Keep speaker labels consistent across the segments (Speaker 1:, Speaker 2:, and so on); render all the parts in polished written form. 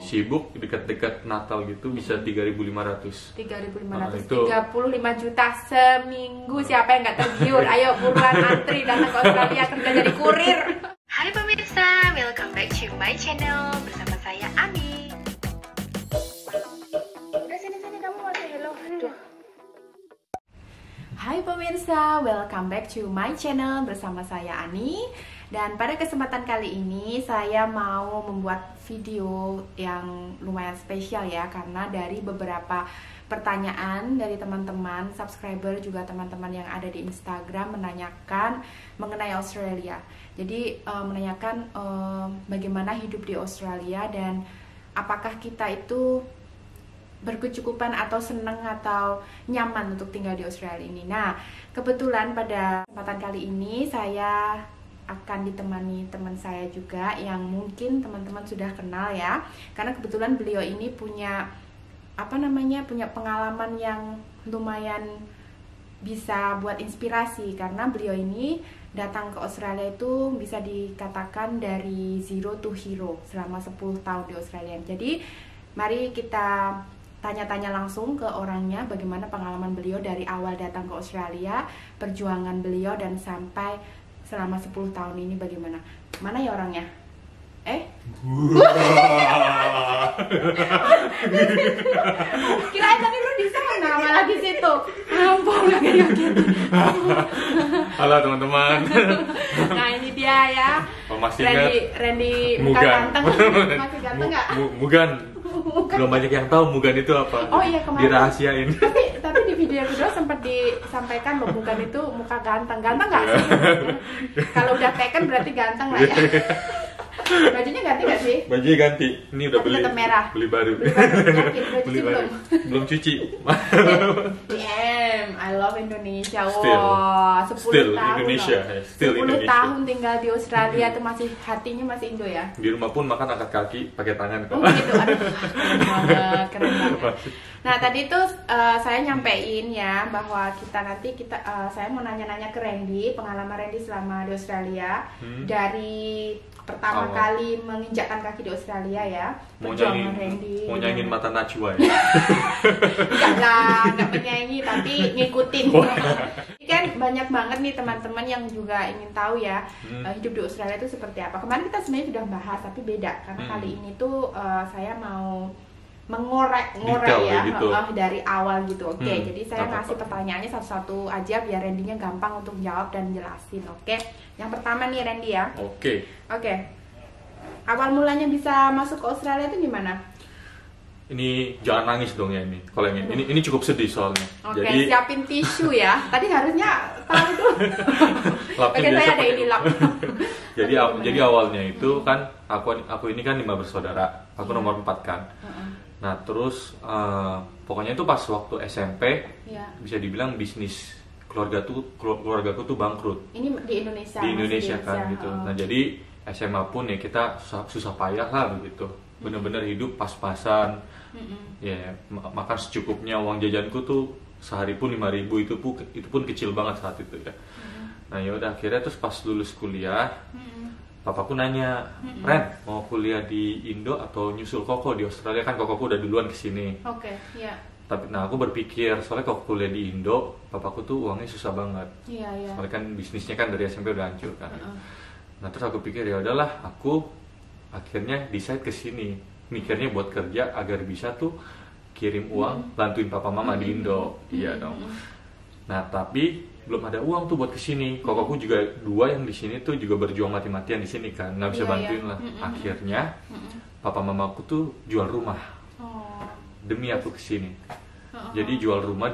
Speaker 1: sibuk dekat-dekat Natal gitu bisa 3.500.
Speaker 2: 3.500,
Speaker 1: itu
Speaker 2: 35 juta seminggu. Siapa yang nggak tergiur? Ayo buruan antri datang ke Australia kerja jadi kurir.
Speaker 3: Hai pemirsa, welcome back to my channel bersama saya Ami. Udah sini kamu mau say hello.
Speaker 2: Hai pemirsa, welcome back to my channel bersama saya Ani. Dan pada kesempatan kali ini saya mau membuat video yang lumayan spesial ya, karena dari beberapa pertanyaan dari teman-teman subscriber juga teman-teman yang ada di Instagram menanyakan mengenai Australia. Jadi menanyakan bagaimana hidup di Australia dan apakah kita itu berkecukupan atau seneng atau nyaman untuk tinggal di Australia ini. Nah, kebetulan pada kesempatan kali ini saya akan ditemani teman saya juga yang mungkin teman-teman sudah kenal ya, karena kebetulan beliau ini punya punya pengalaman yang lumayan bisa buat inspirasi, karena beliau ini datang ke Australia itu bisa dikatakan dari zero to hero selama 10 tahun di Australia. Jadi mari kita tanya-tanya langsung ke orangnya bagaimana pengalaman beliau dari awal datang ke Australia, perjuangan beliau dan sampai selama 10 tahun ini bagaimana. Mana ya orangnya? Kirain tadi lu di sana, malah di situ. Ampun, kayak gitu.
Speaker 1: Halo teman-teman.
Speaker 2: Nah, ini dia ya. Randy muka ganteng. Masih ganteng nggak?
Speaker 1: Mugan. Belum banyak yang tahu Mugan itu apa.
Speaker 2: Oh iya, kemarin
Speaker 1: dirahasiain.
Speaker 2: Tapi di video yang kedua sempat disampaikan loh, Mugan itu muka ganteng. Ganteng nggak sih? Kalau udah taken berarti ganteng lah ya. Bajunya ganti nggak sih?
Speaker 1: Bajunya ganti. Ini udah
Speaker 2: tapi tetap merah.
Speaker 1: Beli baru.
Speaker 2: Beli baru.
Speaker 1: Belum cuci.
Speaker 2: Damn, I love Indonesia.
Speaker 1: Wow,
Speaker 2: 10 tahun
Speaker 1: Indonesia.
Speaker 2: Still 10 Indonesia. Tahun tinggal di Australia tuh masih hatinya masih Indo ya.
Speaker 1: Di rumah pun makan angkat kaki pakai tangan.
Speaker 2: Oh gitu, aduh, keren banget. Nah tadi tuh saya nyampein ya bahwa saya mau nanya-nanya ke Randy, pengalaman Randy selama di Australia dari pertama kali menginjakkan kaki di Australia ya. Perjuangan Randy.
Speaker 1: Mau nyanyiin Mata Najwa ya?
Speaker 2: Enggak menyanyi tapi ngikutin. Kan banyak banget nih teman-teman yang juga ingin tahu ya hidup di Australia itu seperti apa. Kemarin kita sebenarnya sudah bahas tapi beda karena kali ini tuh saya mau mengorek ya gitu. Dari awal gitu. Oke, jadi saya ngasih pertanyaannya satu-satu aja biar Randy-nya gampang untuk jawab dan jelasin. Oke. Yang pertama nih Randy ya.
Speaker 1: Oke.
Speaker 2: Awal mulanya bisa masuk ke Australia itu gimana?
Speaker 1: Ini jangan nangis dong ya ini. Kalau yang ini cukup sedih soalnya.
Speaker 2: Oke,
Speaker 1: jadi
Speaker 2: siapin tisu ya. Tadi harusnya tahu itu. Oke, saya ada ini lap.
Speaker 1: jadi awalnya itu kan aku ini kan 5 bersaudara. Aku nomor 4 kan. Nah, terus pokoknya itu pas waktu SMP bisa dibilang bisnis keluargaku tuh bangkrut. Ini
Speaker 2: di Indonesia.
Speaker 1: Di Indonesia kan gitu. Nah, jadi SMA pun ya kita susah payah lah begitu. Bener-bener hidup pas-pasan. Ya, makan secukupnya. Uang jajanku tuh sehari pun 5.000 itu pun kecil banget saat itu ya. Nah, ya udah akhirnya terus pas lulus kuliah, papaku nanya, "Ren, mau kuliah di Indo atau nyusul Koko di Australia?" Kan Kokoku udah duluan kesini.
Speaker 2: Oke, iya.
Speaker 1: Tapi aku berpikir soalnya kalau kuliah di Indo, papaku tuh uangnya susah banget.
Speaker 2: Iya.
Speaker 1: Soalnya kan bisnisnya kan dari SMP udah hancur kan. Nah, terus aku pikir ya udahlah, aku akhirnya decide ke sini. Mikirnya buat kerja agar bisa tuh kirim uang, bantuin papa mama di Indo. Iya dong. Nah, tapi belum ada uang tuh buat kesini. Kokoku juga 2 yang di sini tuh juga berjuang mati-matian di sini kan, nggak bisa bantuin lah. Akhirnya papa mamaku tuh jual rumah demi aku kesini. Jadi jual rumah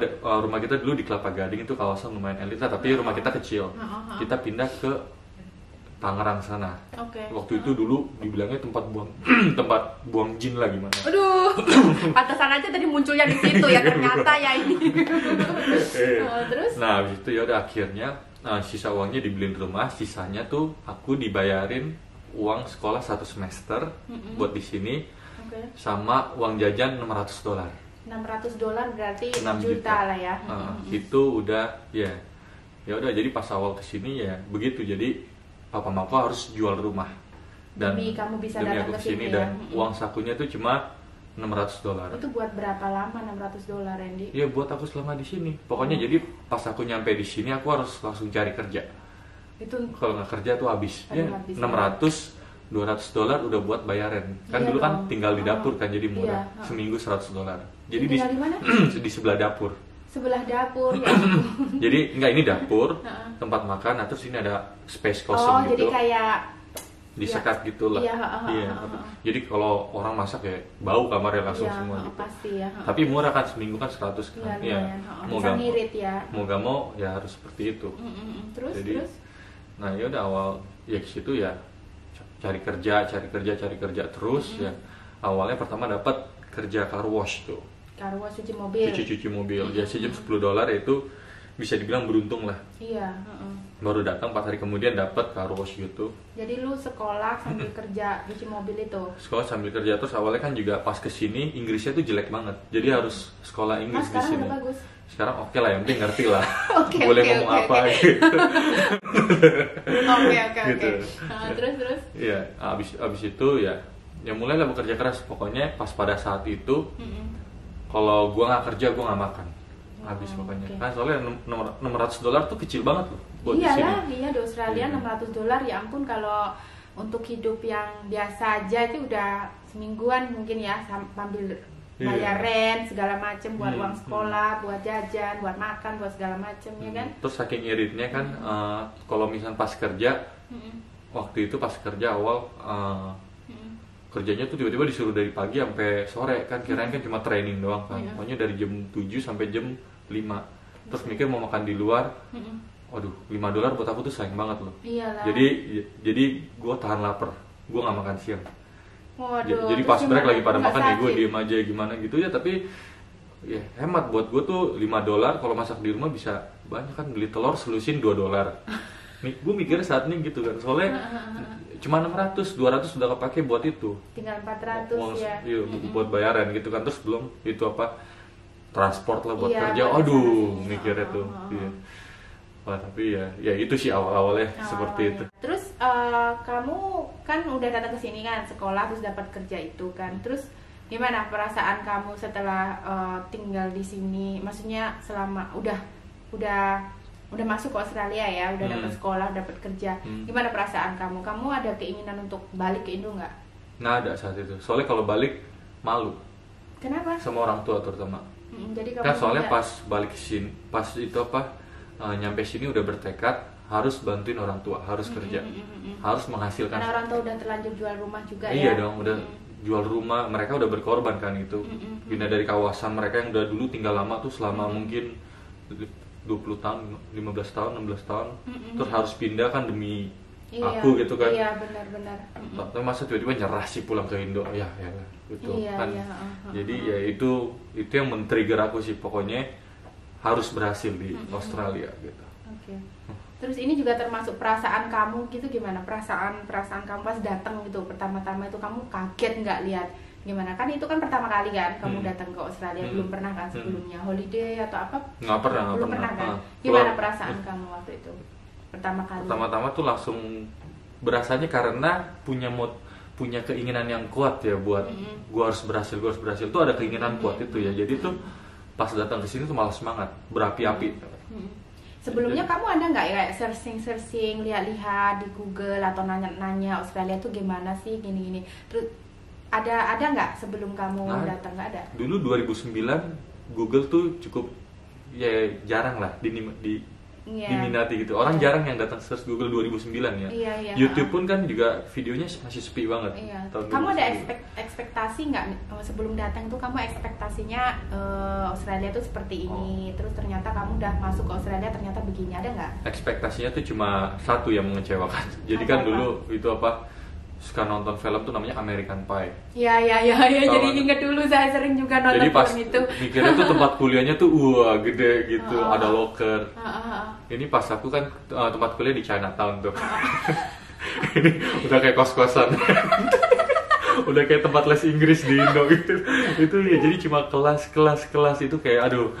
Speaker 1: kita dulu di Kelapa Gading itu kawasan lumayan elit lah, tapi rumah kita kecil. Kita pindah ke Tangerang sana. Waktu itu dulu dibilangnya tempat buang jin lah gimana.
Speaker 2: Aduh, pantesan aja tadi munculnya di situ ya, ternyata ya ini. Terus?
Speaker 1: Nah, habis itu ya udah akhirnya sisa uangnya dibeliin rumah, sisanya tuh aku dibayarin uang sekolah 1 semester buat di sini. Sama uang jajan $600.
Speaker 2: $600 berarti 6 juta lah ya.
Speaker 1: Itu udah ya udah, jadi pas awal kesini ya begitu. Jadi papa mama harus jual rumah dan
Speaker 2: demi kamu bisa
Speaker 1: demi
Speaker 2: datang
Speaker 1: aku
Speaker 2: ke
Speaker 1: kesini
Speaker 2: sini
Speaker 1: dan
Speaker 2: ya.
Speaker 1: uang sakunya tuh cuma $600.
Speaker 2: Itu buat berapa lama $600, Randy?
Speaker 1: Iya, buat aku selama di sini. Pokoknya jadi pas aku nyampe di sini aku harus langsung cari kerja.
Speaker 2: Itu
Speaker 1: Kalau nggak kerja tuh habis. Ya,
Speaker 2: habis.
Speaker 1: 600 $200 udah buat bayaran. Kan
Speaker 2: Iya
Speaker 1: dulu kan
Speaker 2: dong.
Speaker 1: tinggal di dapur kan jadi murah.
Speaker 2: Iya.
Speaker 1: Seminggu $100. Jadi
Speaker 2: tinggal di mana?
Speaker 1: di sebelah dapur.
Speaker 2: Sebelah dapur ya. ampun.
Speaker 1: Jadi enggak, ini dapur, tempat makan, nah terus ini ada space
Speaker 2: Oh,
Speaker 1: kosong
Speaker 2: jadi
Speaker 1: gitu.
Speaker 2: kayak
Speaker 1: Disekat gitu lah.
Speaker 2: Iya,
Speaker 1: Iya. Jadi kalau orang masak ya bau kamarnya langsung
Speaker 2: iya,
Speaker 1: semua gitu.
Speaker 2: pasti ya.
Speaker 1: Tapi murah kan, seminggu kan 100
Speaker 2: Iya,
Speaker 1: kan.
Speaker 2: lumayan.
Speaker 1: Mau
Speaker 2: Bisa
Speaker 1: gak
Speaker 2: ngirit ya.
Speaker 1: mau ya harus seperti itu.
Speaker 2: Terus
Speaker 1: Jadi,
Speaker 2: terus
Speaker 1: nah ya udah awal ya ke situ ya cari kerja terus ya. Awalnya pertama dapat kerja car wash tuh.
Speaker 2: car wash cuci mobil.
Speaker 1: Cuci mobil. Ya sejam $10 itu bisa dibilang beruntung lah.
Speaker 2: Iya,
Speaker 1: Baru datang 4 hari kemudian dapat car wash gitu.
Speaker 2: Jadi lu sekolah sambil kerja cuci mobil itu.
Speaker 1: Sekolah sambil kerja terus awalnya kan juga pas kesini Inggrisnya tuh jelek banget. Jadi harus sekolah
Speaker 2: Nah,
Speaker 1: Inggris di
Speaker 2: sekarang
Speaker 1: sini.
Speaker 2: udah bagus.
Speaker 1: Sekarang oke lah, yang penting ngerti lah.
Speaker 2: Oke,
Speaker 1: Boleh
Speaker 2: oke,
Speaker 1: ngomong
Speaker 2: oke,
Speaker 1: apa
Speaker 2: oke.
Speaker 1: gitu.
Speaker 2: Oke.
Speaker 1: Gitu.
Speaker 2: Terus.
Speaker 1: Iya, abis itu ya mulailah bekerja keras. Pokoknya pas pada saat itu kalau gua nggak kerja gua nggak makan. Habis pokoknya.
Speaker 2: oke.
Speaker 1: Kan soalnya $600 tuh kecil banget loh buat di sini.
Speaker 2: Iyalah, iya di Australia
Speaker 1: Iya.
Speaker 2: $600 ya ampun, kalau untuk hidup yang biasa aja itu udah semingguan mungkin ya, sambil bayar rent segala macem, buat uang sekolah, buat jajan, buat makan, buat segala macem ya kan.
Speaker 1: Terus saking iritnya kan kalau misalnya pas kerja waktu itu pas kerja awal kerjanya tuh tiba-tiba disuruh dari pagi sampai sore kan, kirain kan cuma training doang kan. Pokoknya dari jam 7 sampai jam 5. Terus mikir mau makan di luar. Waduh, $5 buat aku tuh sayang banget loh.
Speaker 2: Iyalah.
Speaker 1: Jadi gue tahan lapar. Gue nggak makan siang.
Speaker 2: Waduh,
Speaker 1: Jadi
Speaker 2: terus
Speaker 1: pas break
Speaker 2: gimana?
Speaker 1: lagi pada
Speaker 2: Nggak
Speaker 1: makan ya gue
Speaker 2: sakit?
Speaker 1: diem aja gimana gitu ya, tapi ya hemat buat gue tuh $5 kalau masak di rumah bisa banyak kan, beli telur selusin $2. Nih gue mikirnya saat ini gitu kan, soalnya cuma 600, 200 sudah kepake buat itu.
Speaker 2: Tinggal 400 ya.
Speaker 1: Iya, buat bayaran gitu kan, terus belum itu apa transport lah buat
Speaker 2: Iya,
Speaker 1: kerja.
Speaker 2: buat
Speaker 1: Aduh,
Speaker 2: sana-sini.
Speaker 1: mikirnya tuh. Iya. Wah, tapi ya itu sih awal-awalnya seperti itu.
Speaker 2: Terus kamu kan udah datang ke sini kan, sekolah terus dapat kerja itu kan. Terus gimana perasaan kamu setelah tinggal di sini? Maksudnya selama udah masuk ke Australia ya, udah dapat sekolah, dapat kerja. Gimana perasaan kamu? Kamu ada keinginan untuk balik ke Indo nggak?
Speaker 1: Nggak ada saat itu. Soalnya kalau balik malu
Speaker 2: Kenapa?
Speaker 1: sama orang tua terutama.
Speaker 2: Jadi kamu
Speaker 1: Kan soalnya
Speaker 2: tidak-
Speaker 1: pas balik sini, pas itu apa nyampe sini udah bertekad harus bantuin orang tua, harus kerja, harus menghasilkan.
Speaker 2: karena orang tua udah terlanjur jual rumah juga ya.
Speaker 1: Iya dong, udah jual rumah, mereka udah berkorban kan itu. Pindah dari kawasan mereka yang udah dulu tinggal lama tuh selama mungkin 20 tahun, 15 tahun, 16 tahun. Terus harus pindah kan demi aku gitu kan.
Speaker 2: Iya, benar-benar.
Speaker 1: Tapi masa tiba-tiba nyerah sih pulang ke Indo, ya gitu
Speaker 2: Iya,
Speaker 1: kan.
Speaker 2: iya,
Speaker 1: Jadi ya itu yang men-trigger aku sih, pokoknya harus berhasil di Australia gitu.
Speaker 2: Oke. Terus ini juga termasuk perasaan kamu gitu, gimana perasaan kamu pas datang gitu pertama-tama itu, kamu kaget nggak lihat gimana? Kan itu kan pertama kali kan kamu datang ke Australia, belum pernah kan sebelumnya holiday atau apa?
Speaker 1: Nggak pernah
Speaker 2: kan?
Speaker 1: Ah.
Speaker 2: Gimana
Speaker 1: Kalau-
Speaker 2: perasaan kamu waktu itu pertama kali?
Speaker 1: Pertama-tama tuh langsung berasanya karena punya keinginan yang kuat ya buat gua harus berhasil tuh, ada keinginan kuat itu ya. Jadi tuh pas datang ke sini tuh malah semangat, berapi-api.
Speaker 2: Sebelumnya kamu ada nggak ya kayak searching, lihat-lihat di Google atau nanya-nanya Australia tuh gimana sih gini-gini? Terus ada nggak sebelum kamu
Speaker 1: Nah,
Speaker 2: datang? Nggak ada?
Speaker 1: Dulu 2009 Google tuh cukup ya jarang lah
Speaker 2: Iya.
Speaker 1: diminati gitu. Orang jarang yang datang search Google 2009 ya.
Speaker 2: Iya,
Speaker 1: YouTube pun kan juga videonya masih sepi banget.
Speaker 2: Iya.
Speaker 1: tahun
Speaker 2: Kamu ada
Speaker 1: 2009.
Speaker 2: ekspektasi nggak sebelum datang tuh, kamu ekspektasinya Australia tuh seperti ini, terus ternyata kamu udah masuk ke Australia ternyata begini, ada nggak?
Speaker 1: Ekspektasinya tuh cuma satu yang mengecewakan. Jadi kan
Speaker 2: Apa?
Speaker 1: dulu itu apa, suka nonton film tuh namanya American Pie.
Speaker 2: Iya. Jadi
Speaker 1: Tahu.
Speaker 2: inget dulu saya sering juga nonton
Speaker 1: Jadi pas
Speaker 2: film itu.
Speaker 1: mikirnya tuh tempat kuliahnya tuh wah gede gitu, ada locker. Ini pas aku kan tempat kuliah di Chinatown tuh. Ini udah kayak kos-kosan. Udah kayak tempat les Inggris di Indo gitu. Itu ya, jadi cuma kelas itu kayak aduh,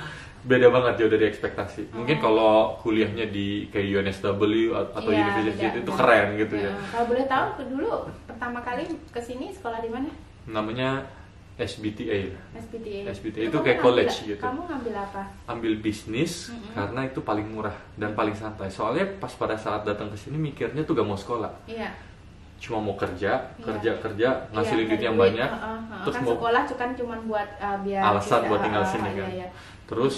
Speaker 1: beda banget, jauh dari ekspektasi. Mungkin kalau kuliahnya di kayak UNSW atau
Speaker 2: Iya,
Speaker 1: university
Speaker 2: beda,
Speaker 1: itu
Speaker 2: beda.
Speaker 1: keren gitu ya.
Speaker 2: Kalau boleh tahu dulu pertama kali kesini sekolah di mana?
Speaker 1: Namanya SBTA.
Speaker 2: SPTA.
Speaker 1: SBTA itu
Speaker 2: kamu
Speaker 1: kayak
Speaker 2: ngambil-
Speaker 1: college gitu.
Speaker 2: Kamu ngambil apa?
Speaker 1: Ambil bisnis karena itu paling murah dan paling santai. Soalnya pas pada saat datang ke sini mikirnya tuh gak mau sekolah,
Speaker 2: Iya.
Speaker 1: cuma mau kerja,
Speaker 2: Iya.
Speaker 1: kerja, ngasilin
Speaker 2: Iya,
Speaker 1: duit yang
Speaker 2: duit.
Speaker 1: banyak, terus
Speaker 2: kan
Speaker 1: mau
Speaker 2: sekolah kan cuma buat biar
Speaker 1: alasan
Speaker 2: bisa,
Speaker 1: buat tinggal sini
Speaker 2: iya,
Speaker 1: kan.
Speaker 2: iya.
Speaker 1: Terus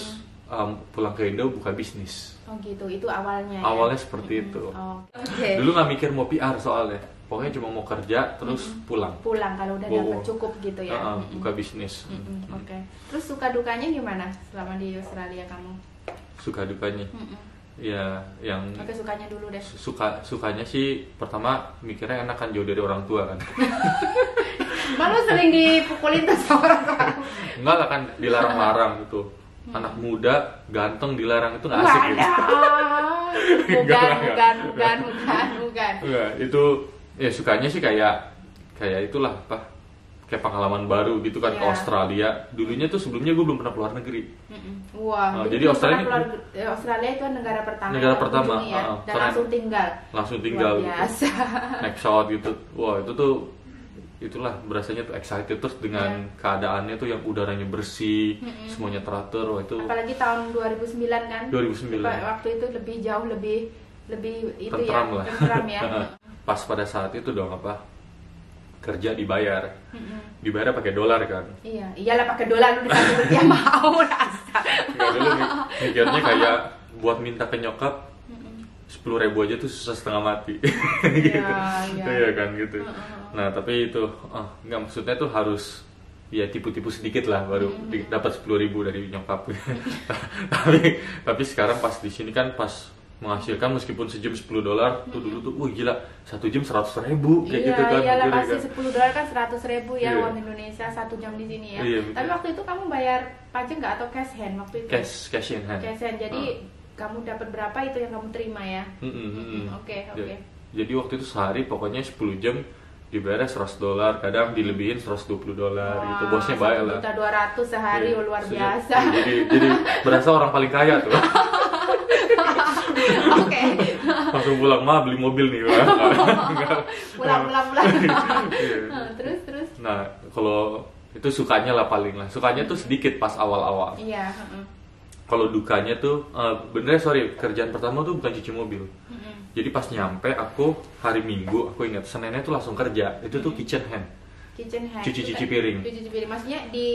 Speaker 1: pulang ke Indo buka bisnis.
Speaker 2: Oh gitu, itu awalnya. Ya?
Speaker 1: Awalnya seperti itu.
Speaker 2: Oh, oke.
Speaker 1: Dulu nggak mikir mau PR soalnya, pokoknya cuma mau kerja terus pulang.
Speaker 2: Pulang kalau udah
Speaker 1: Wow.
Speaker 2: dapat cukup gitu ya.
Speaker 1: Buka bisnis.
Speaker 2: Oke. Terus suka dukanya gimana selama di Australia kamu?
Speaker 1: Suka dukanya, ya yang
Speaker 2: Oke, sukanya dulu deh.
Speaker 1: sukanya sih pertama mikirnya enak kan, jauh dari orang tua kan.
Speaker 2: Malu sering dipukulin tuh sama orang tua.
Speaker 1: Enggak lah kan, dilarang-larang gitu. Anak muda ganteng dilarang itu nggak asik gitu.
Speaker 2: Bukan.
Speaker 1: Enggak, itu ya sukanya sih kayak itulah apa, kayak pengalaman baru gitu kan ke
Speaker 2: Iya.
Speaker 1: Australia. Dulunya tuh sebelumnya gue belum pernah keluar negeri.
Speaker 2: Wah,
Speaker 1: Jadi Australia
Speaker 2: Australia itu negara pertama.
Speaker 1: Negara
Speaker 2: yang
Speaker 1: pertama,
Speaker 2: kunjungi ya, dan
Speaker 1: keren.
Speaker 2: langsung tinggal.
Speaker 1: Luar
Speaker 2: Luar
Speaker 1: gitu.
Speaker 2: biasa.
Speaker 1: Naik pesawat gitu. Wah, itu tuh itulah berasanya tuh excited, terus dengan keadaannya tuh yang udaranya bersih, semuanya teratur. Wah, itu
Speaker 2: Apalagi tahun 2009 kan.
Speaker 1: 2009.
Speaker 2: Waktu itu lebih jauh lebih itu
Speaker 1: tentram
Speaker 2: ya.
Speaker 1: lah.
Speaker 2: Tentram ya.
Speaker 1: Pas pada saat itu dong apa? Kerja dibayar. Dibayar pakai dolar kan.
Speaker 2: Iya, iyalah pakai dolar lu dikasih rupiah mau rasa.
Speaker 1: Nggak, dulu mikirnya kayak buat minta ke nyokap 10.000 aja tuh susah setengah mati. Gitu.
Speaker 2: Iya.
Speaker 1: Iya kan gitu. Nah, tapi itu nggak, maksudnya tuh harus ya tipu-tipu sedikit lah baru dapat 10.000 dari nyokap. tapi sekarang pas di sini kan pas menghasilkan meskipun sejam $10 tuh dulu tuh wah gila, 1 jam 100.000 kayak
Speaker 2: Iya,
Speaker 1: gitu kan.
Speaker 2: iyalah
Speaker 1: Gede
Speaker 2: pasti
Speaker 1: kan.
Speaker 2: $10 kan 100.000 ya,
Speaker 1: Iya.
Speaker 2: uang Indonesia 1 jam di sini ya.
Speaker 1: Iya,
Speaker 2: Tapi
Speaker 1: betul.
Speaker 2: waktu itu kamu bayar pajak nggak atau cash hand waktu itu?
Speaker 1: cash in hand.
Speaker 2: Cash hand. Jadi kamu dapat berapa itu yang kamu terima ya? Oke.
Speaker 1: Jadi waktu itu sehari pokoknya 10 jam dibayar $100, kadang dilebihin $120 gitu. Bosnya baik lah.
Speaker 2: 1.200.000 sehari,
Speaker 1: Iya.
Speaker 2: luar biasa.
Speaker 1: Jadi berasa orang paling kaya tuh.
Speaker 2: Oke.
Speaker 1: Langsung pulang, mah beli mobil nih.
Speaker 2: Pulang.
Speaker 1: Iya.
Speaker 2: Terus.
Speaker 1: Nah, kalau itu sukanya lah paling lah. Sukanya tuh sedikit pas awal-awal.
Speaker 2: Iya.
Speaker 1: Kalau dukanya tuh, benernya kerjaan pertama tuh bukan cuci mobil. Jadi pas nyampe aku hari Minggu, aku ingat Seninnya tuh langsung kerja. Itu tuh kitchen hand.
Speaker 2: Kitchen hand.
Speaker 1: Cuci piring.
Speaker 2: Cuci piring. Maksudnya di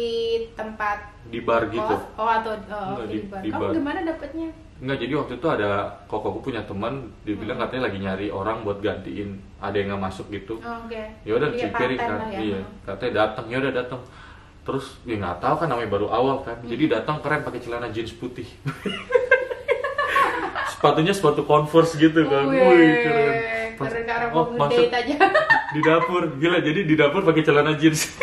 Speaker 2: tempat
Speaker 1: Di bar
Speaker 2: kos?
Speaker 1: gitu.
Speaker 2: Oh, atau
Speaker 1: Enggak,
Speaker 2: di bar.
Speaker 1: di
Speaker 2: Kamu
Speaker 1: bar.
Speaker 2: gimana dapetnya?
Speaker 1: Enggak, jadi waktu itu ada kokoku punya teman, dia bilang katanya lagi nyari orang buat gantiin, ada yang nggak masuk gitu.
Speaker 2: Oh, oke.
Speaker 1: Ya udah
Speaker 2: Iya,
Speaker 1: cuci piring
Speaker 2: part-time
Speaker 1: kan.
Speaker 2: lah ya.
Speaker 1: Iya, katanya datang, ya udah datang. Terus ya nggak tahu kan, namanya baru awal kan. Jadi datang keren pakai celana jeans putih. Sepatunya sepatu Converse gitu kan. Wih, keren.
Speaker 2: Keren karena
Speaker 1: oh,
Speaker 2: mau
Speaker 1: masuk
Speaker 2: ngedate aja.
Speaker 1: di dapur, gila. Jadi di dapur pakai celana jeans.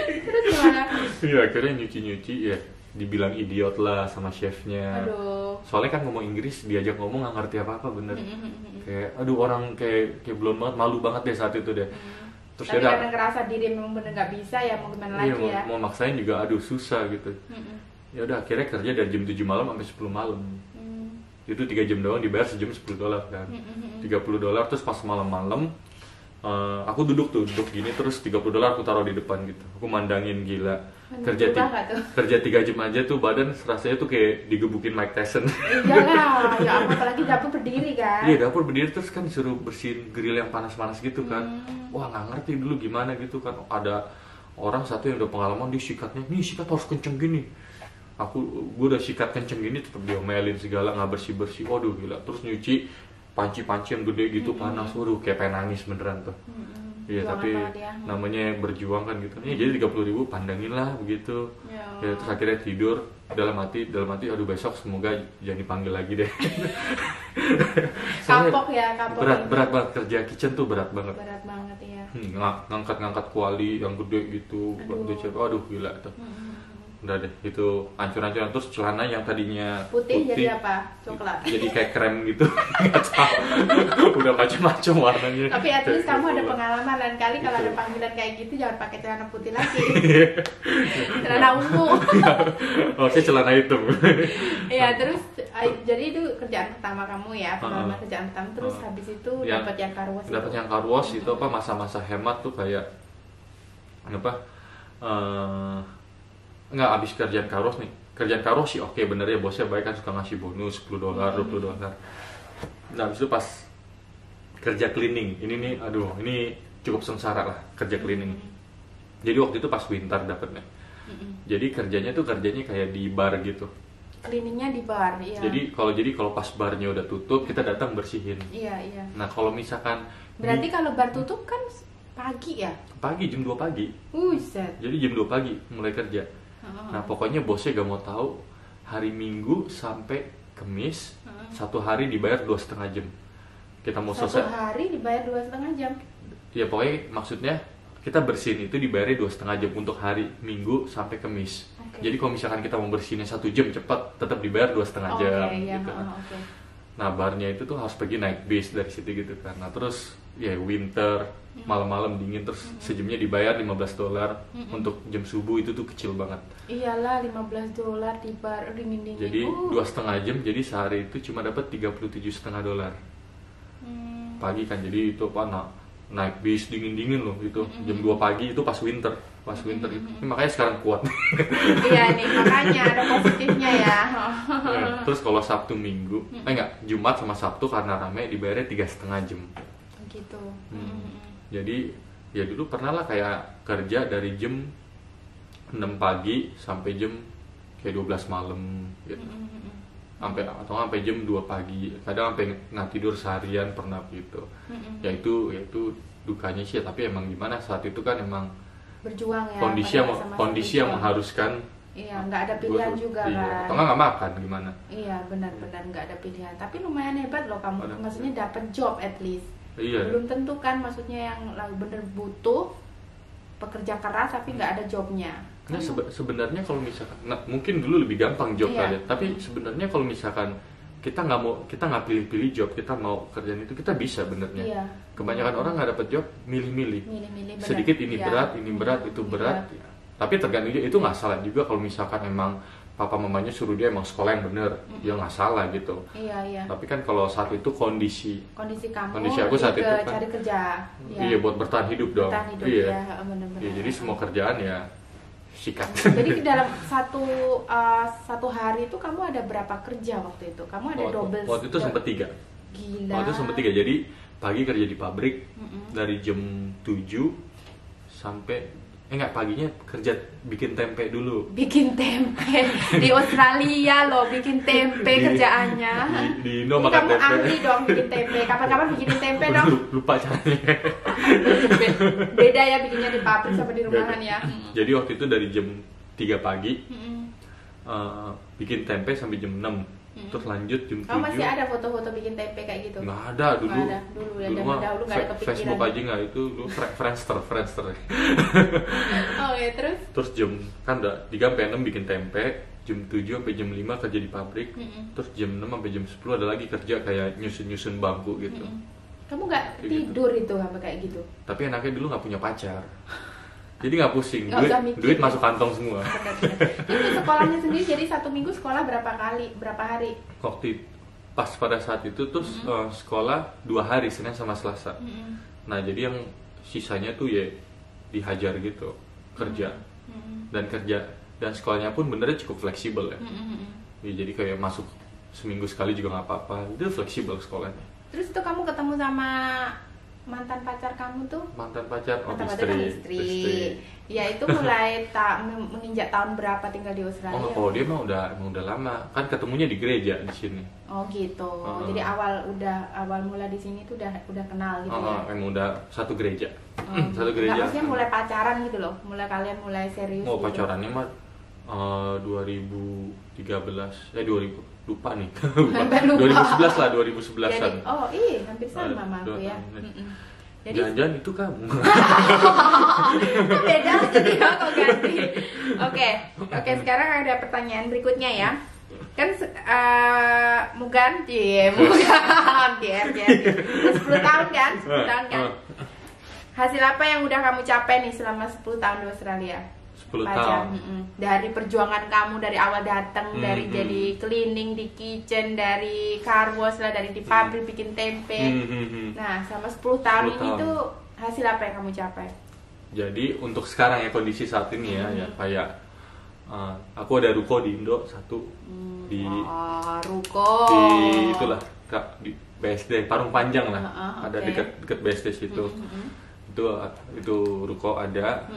Speaker 2: Terus gimana?
Speaker 1: Iya, akhirnya nyuci-nyuci ya. Dibilang idiot lah sama chefnya.
Speaker 2: Aduh.
Speaker 1: Soalnya kan ngomong Inggris, diajak ngomong nggak ngerti apa-apa bener. Kayak aduh, orang kayak belum banget, malu banget deh saat itu deh. Terus
Speaker 2: Tapi
Speaker 1: dia
Speaker 2: karena ngerasa diri memang bener nggak bisa ya, mau gimana
Speaker 1: iya,
Speaker 2: lagi ya?
Speaker 1: mau maksain juga aduh susah gitu. Ya udah akhirnya kerja dari jam 7 malam sampai 10 malam. Itu 3 jam doang, dibayar sejam $10 kan. $30 terus pas malam-malam aku duduk gini, terus $30 aku taruh di depan gitu. Aku mandangin gila. Kerja 3 jam aja tuh badan rasanya tuh kayak digebukin Mike Tyson.
Speaker 2: Iya lah, ya apalagi dapur berdiri kan?
Speaker 1: Iya, dapur berdiri terus kan disuruh bersihin grill yang panas-panas gitu kan. Wah, nggak ngerti dulu gimana gitu kan. Ada orang satu yang udah pengalaman, dia sikatnya, nih sikat harus kenceng gini. Gue udah sikat kenceng gini tetap diomelin segala, nggak bersih-bersih. Waduh gila. Terus nyuci panci-panci yang gede gitu panas. Waduh kayak pengen nangis beneran tuh. Iya, tapi namanya berjuang kan gitu. Iya, jadi 30.000 pandangin lah begitu. Ya, terus akhirnya tidur dalam hati aduh besok semoga jangan dipanggil lagi deh.
Speaker 2: Kapok.
Speaker 1: Berat banget kerja kitchen tuh, berat banget.
Speaker 2: Berat banget ya.
Speaker 1: Ngangkat kuali yang gede gitu, aduh gila tuh. udah deh itu hancur-hancuran. Terus celana yang tadinya
Speaker 2: putih jadi apa? Coklat.
Speaker 1: jadi kayak krem gitu. Nggak tahu. Udah macam-macam warnanya.
Speaker 2: Tapi at least kamu ada
Speaker 1: Gitu.
Speaker 2: pengalaman, lain kali kalau
Speaker 1: Gitu.
Speaker 2: ada panggilan kayak gitu jangan pakai celana putih lagi. Celana ungu.
Speaker 1: Oke, celana hitam.
Speaker 2: Iya, terus jadi itu kerjaan pertama kamu ya, pengalaman kerjaan pertama. Terus habis itu
Speaker 1: Ya,
Speaker 2: dapat yang car wash.
Speaker 1: Dapat yang car wash itu apa, masa-masa hemat tuh kayak apa? Nggak, habis kerjaan car wash nih. Kerjaan car wash sih oke, bener ya, bosnya baik kan, suka ngasih bonus $10, $20. Nah, habis itu pas kerja cleaning, ini nih, aduh, ini cukup sengsara lah kerja cleaning. Jadi waktu itu pas winter dapetnya. Jadi kerjanya kayak di bar gitu.
Speaker 2: Cleaningnya di bar, iya.
Speaker 1: Jadi kalau pas barnya udah tutup, kita datang bersihin.
Speaker 2: Iya, iya.
Speaker 1: Nah, kalau misalkan
Speaker 2: Berarti kalau bar tutup kan pagi ya?
Speaker 1: pagi jam 2 pagi.
Speaker 2: Buset.
Speaker 1: Jadi jam 2 pagi mulai kerja. Nah, pokoknya bosnya gak mau tahu, hari Minggu sampai Kamis, satu hari dibayar 2,5 jam. Kita mau
Speaker 2: Satu
Speaker 1: selesai.
Speaker 2: hari dibayar 2,5 jam.
Speaker 1: Ya pokoknya maksudnya kita bersihin itu dibayarnya 2,5 jam untuk hari Minggu sampai Kamis.
Speaker 2: Oke.
Speaker 1: Jadi kalau misalkan kita mau bersihinnya 1 jam cepat, tetap dibayar 2,5 jam.
Speaker 2: Oke, iya,
Speaker 1: Gitu.
Speaker 2: oke.
Speaker 1: Nah, barnya itu tuh harus pergi naik bis dari situ gitu kan. Nah, terus ya winter, malam-malam dingin, terus sejamnya dibayar $15. Untuk jam subuh itu tuh kecil banget.
Speaker 2: Iyalah, $15 di bar dingin-dingin.
Speaker 1: Jadi 2,5 jam, jadi sehari itu cuma dapat $37,5. Pagi kan, jadi itu apa, naik bis dingin-dingin loh gitu. Jam 2 pagi itu pas winter gitu. Ini makanya sekarang kuat.
Speaker 2: Iya nih, makanya ada positifnya ya.
Speaker 1: Ya, terus kalau Sabtu Minggu, Jumat sama Sabtu karena rame dibayarnya 3,5 jam.
Speaker 2: Gitu.
Speaker 1: Jadi ya dulu pernah lah kayak kerja dari jam 6 pagi sampai jam kayak 12 malam gitu. Sampai jam 2 pagi. Kadang sampai nggak tidur seharian pernah gitu. Ya itu dukanya sih, tapi emang gimana saat itu kan emang
Speaker 2: Berjuang ya.
Speaker 1: kondisi yang mengharuskan.
Speaker 2: Iya, nggak ada pilihan juga
Speaker 1: Iya.
Speaker 2: kan.
Speaker 1: Atau nggak makan gimana?
Speaker 2: Iya, benar-benar nggak ada pilihan. Tapi lumayan hebat loh kamu. Maksudnya dapat job at least.
Speaker 1: Iya.
Speaker 2: Belum tentu kan, maksudnya yang bener butuh pekerja keras tapi nggak ada jobnya.
Speaker 1: Nah, sebenarnya kalau misalkan, mungkin dulu lebih gampang job
Speaker 2: Iya.
Speaker 1: kali, tapi sebenarnya kalau misalkan kita nggak pilih-pilih job, kita mau kerjaan itu kita bisa benernya.
Speaker 2: Iya.
Speaker 1: Kebanyakan orang nggak dapat job, milih-milih.
Speaker 2: Milih-milih, benar.
Speaker 1: Sedikit ini
Speaker 2: Iya.
Speaker 1: berat, ini berat, itu berat.
Speaker 2: Iya.
Speaker 1: Tapi tergantung juga, itu nggak salah juga kalau misalkan emang papa mamanya suruh dia emang sekolah yang bener, dia nggak salah gitu.
Speaker 2: Iya, iya.
Speaker 1: Tapi kan kalau saat itu kondisi
Speaker 2: Kamu
Speaker 1: Kondisi aku saat itu kan,
Speaker 2: cari kerja.
Speaker 1: iya buat bertahan hidup dong.
Speaker 2: Bertahan hidup,
Speaker 1: Iya.
Speaker 2: ya, benar-benar.
Speaker 1: Iya, jadi semua kerjaan ya sikat.
Speaker 2: Jadi dalam satu hari itu kamu ada berapa kerja waktu itu? Kamu ada double.
Speaker 1: Waktu itu sempat 3.
Speaker 2: Gila.
Speaker 1: Waktu itu sempat 3. Jadi pagi kerja di pabrik dari jam 7 sampai paginya kerja bikin tempe dulu.
Speaker 2: Bikin tempe di Australia loh, bikin tempe kerjaannya.
Speaker 1: Di Indo makan
Speaker 2: Kamu
Speaker 1: tempe.
Speaker 2: ahli dong bikin tempe. Kapan-kapan bikinin tempe dong.
Speaker 1: Lupa caranya.
Speaker 2: Beda ya bikinnya di pabrik sama di rumahan ya.
Speaker 1: Jadi waktu itu dari jam 3 pagi bikin tempe sampai jam 6. Terus lanjut jam 7.
Speaker 2: Kamu masih ada foto-foto bikin tempe kayak gitu?
Speaker 1: Nggak ada dulu.
Speaker 2: Nggak ada. Dulu ya,
Speaker 1: Dulu
Speaker 2: zaman
Speaker 1: mah
Speaker 2: dahulu nggak ada kepikiran.
Speaker 1: Facebook aja nggak, itu dulu Friendster.
Speaker 2: Oh ya, terus?
Speaker 1: Terus jam kan udah 3 sampai 6 bikin tempe, jam 7 sampai jam 5 kerja di pabrik. Terus jam 6 sampai jam 10 ada lagi kerja kayak nyusun bangku gitu.
Speaker 2: Kamu nggak
Speaker 1: Kayak
Speaker 2: tidur itu apa kayak gitu?
Speaker 1: Tapi enaknya dulu nggak punya pacar. Jadi nggak pusing,
Speaker 2: Nggak usah mikir.
Speaker 1: duit masuk kantong semua.
Speaker 2: Benar-benar. Itu sekolahnya sendiri, jadi satu minggu sekolah berapa hari?
Speaker 1: Waktu pas pada saat itu terus sekolah 2 hari, Senin sama Selasa. Nah jadi yang sisanya tuh ya dihajar gitu, kerja. Dan sekolahnya pun benernya cukup fleksibel ya. Ya jadi kayak masuk seminggu sekali juga nggak apa-apa, itu fleksibel sekolahnya.
Speaker 2: Terus itu kamu ketemu sama mantan pacar kamu tuh?
Speaker 1: Mantan pacar,
Speaker 2: Mantan pacar kan istri. Ya itu mulai menginjak tahun berapa tinggal di Australia?
Speaker 1: Oh, dia emang udah lama. Kan ketemunya di gereja di sini.
Speaker 2: Oh gitu. Jadi awal mula di sini tuh udah kenal gitu ya.
Speaker 1: Emang udah satu gereja. Satu
Speaker 2: Nggak,
Speaker 1: gereja.
Speaker 2: maksudnya mulai pacaran gitu loh. Mulai serius
Speaker 1: Oh,
Speaker 2: gitu.
Speaker 1: pacarannya mah 2013. 2000 lupa nih.
Speaker 2: Sampai lupa.
Speaker 1: 2011 lah, 2011-an.
Speaker 2: Jadi, hampir sama sama aku ya. Jadi
Speaker 1: Jangan-jangan itu kamu.
Speaker 2: beda jadi ya kok ganti. Oke, sekarang ada pertanyaan berikutnya ya. Kan Mugan, Mugan, GR 10 tahun kan? 10 tahun kan? Hasil apa yang udah kamu capai nih selama 10 tahun di Australia?
Speaker 1: 10 tahun.
Speaker 2: Dari perjuangan kamu dari awal datang, dari jadi cleaning di kitchen, dari car wash lah, dari di pabrik bikin tempe. Nah, selama 10 tahun ini tuh hasil apa yang kamu capai?
Speaker 1: Jadi untuk sekarang ya, kondisi saat ini ya, ya kayak aku ada ruko di Indo satu di
Speaker 2: ruko
Speaker 1: di itulah Kak, di BSD Parung Panjang lah, ada dekat BSD situ. Itu ruko ada.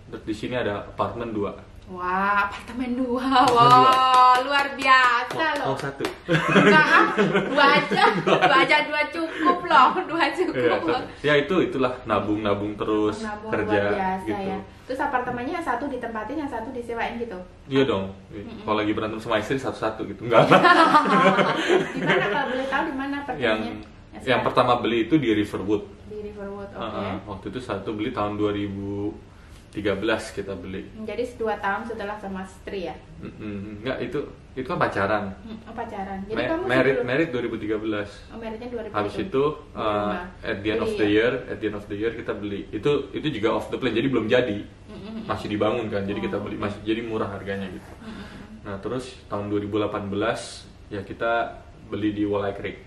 Speaker 1: Terus di sini ada apartemen 2.
Speaker 2: Wah, apartemen 2. Wah, luar biasa loh.
Speaker 1: Oh, satu.
Speaker 2: Enggak, 2 aja 2 cukup loh, 2 cukup.
Speaker 1: Ya itulah nabung terus kerja
Speaker 2: luar biasa,
Speaker 1: gitu.
Speaker 2: Ya. Terus apartemennya yang satu ditempatin, yang satu disewain gitu.
Speaker 1: Iya dong. Kalau lagi berantem sama istri satu-satu gitu. Enggak.
Speaker 2: Di mana kalau boleh tahu di mana apartemennya?
Speaker 1: Yang pertama beli itu di Riverwood.
Speaker 2: Di Riverwood, oke.
Speaker 1: Waktu itu satu beli tahun 2013 kita beli.
Speaker 2: Jadi 2 tahun setelah sama istri ya?
Speaker 1: Enggak, itu kan pacaran.
Speaker 2: Pacaran. Jadi kamu
Speaker 1: married 2013.
Speaker 2: Oh, marriednya 2013.
Speaker 1: Habis itu at the end of the year kita beli. Itu juga off the plan, jadi belum jadi. Masih dibangun kan. Jadi kita beli masih jadi murah harganya gitu. Nah, terus tahun 2018 ya kita beli di Walleye Creek.